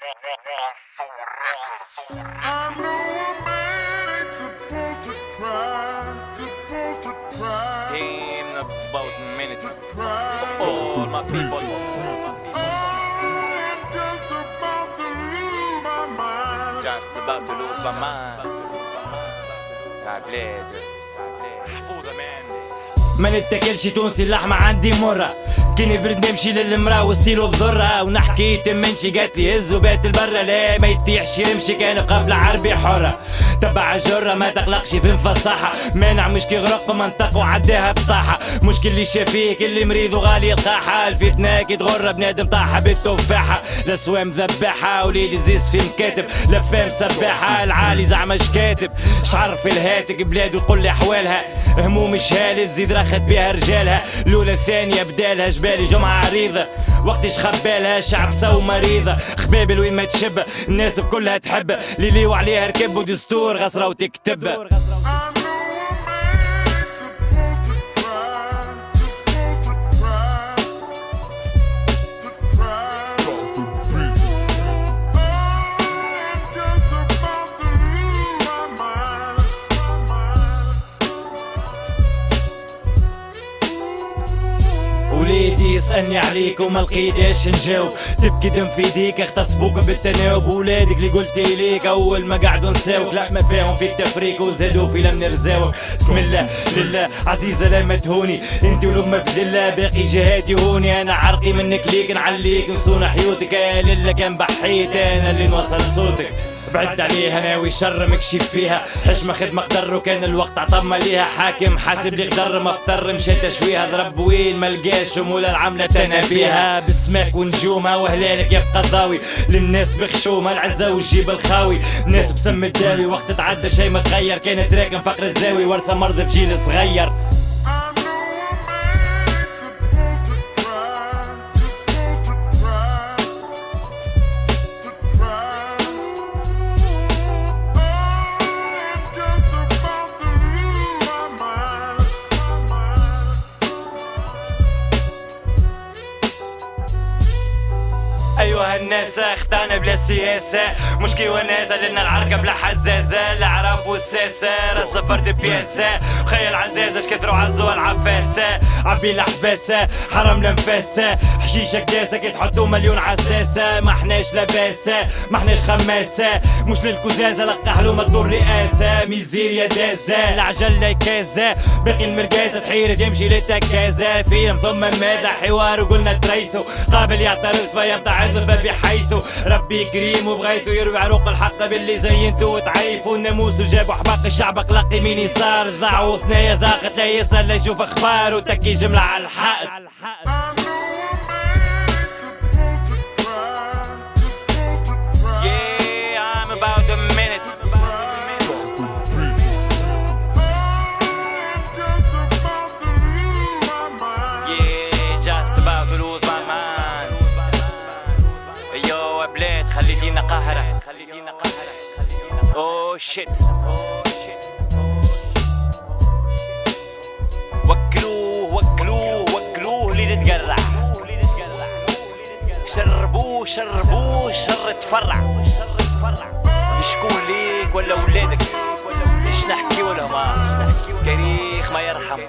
I know a man ain't supposed to cry. In about a minute To for cry. all my people. I'm just about to lose my mind. Just about to lose my mind. يا بلاد محفوظة مان. ما نتاكلش تونسي اللحمة عندي مرة، كيني برد نمشي للمرا وستيلو الذرة، ونحكي تمنشي قالت لي هزو بيت البرة، لا ما يتيحش يمشي كان بقفلة عربي حرة، تبع الجرة ما تقلقش في مفصحة، مانع مش كي غرق في منطقة وعداها بطاحة، مشكل اللي شافيك اللي مريض وغالي القاحة، الفتنة كي تغرى بنادم طاحة بالتفاحة، الاسوام ذباحة وليدي زيز في مكاتب، لفام سباحة العالي زعما كاتب، شعر في الهاتك بلاد وتقول لي احوالها، هموم شهالة تزيد رخت بها رجالها، الاولى الثانية بدالها جبالي جمعة عريضة، وقتش خبالها شعب سو مريضة، خبابل وين ما تشب الناس بكلها تحب، ليلي وعليها ركب ودستور غسرة وتكتب. I know a man ain't supposed to cry. To cry. I'm just about to lose my mind. وليدي يسألني عليك وما لقيتش نجاوب، تبكي دم في يديك اغتصبوك بالتناوب، ولادك اللي قلت ليك اول ما قعدوا نساوك، لا ما فيهم في التفريق وزادوا في لم نرزاوك، بسم الله لله عزيزة لا ما تهوني، انت ولما في ذلة باقي جهاتي هوني، انا عرقي منك ليك نعليك نصون حيوتك، يا لله كان بحيت انا اللي نوصل صوتك، بعدت عليها ناوي شر مكشف فيها، حشمة خدمة قدر وكان الوقت عطمة ليها، حاكم حاسب لي قدر ما افتر مشى تشويها، ضرب وين ما لقاش ولا العملة تنابيها، بسماك ونجومها وهلالك يبقى ضاوي، للناس بخشومها العزا والجيب الخاوي، ناس بسم الداوي وقت تعدى شي ما تغير، كانت راكن فقر الزاوي ورثة مرض في جيل صغير. ايها الناس اختانا بلا سياسة، مش كي وناسة لنا العركة بلا حزازة، العراف والساسة راس فرد بياسة، خيال عزازة كثروا عزوا العفاسة، عبي الحباسة حرام لنفاسة، حشيشة كداسة كي تحطوا مليون عساسة، ما حناش لباسة ما حناش خماسة، مش للكزازة لقح له مدور رئاسة، ميزيريا دازة العجل ليكازة، باقي المرقازة تحير يمشي للتكازة، فيلم ثم ماذا حوار وقلنا تريثو، قابل يعترض فيمتعض بحيث ربي كريم وبغيثو يروي عروق الحق باللي زينتو وتعيفوا الناموس وجابوا حباق الشعب قلقي مين يصار، ضاعوا ثنايا ضاقت لا يسأل لا يشوف اخبار وتكي جملة على الحائط. Yeah, I'm about a minute. Yeah, just about to lose my mind. يو بلاد خليتينا قهرة. Oh shit. وكلوه اللي نتقرع، شربوه شر تفرع، شكون ليك ولا ولادك، ايش نحكي ولا ما تاريخ ما يرحم.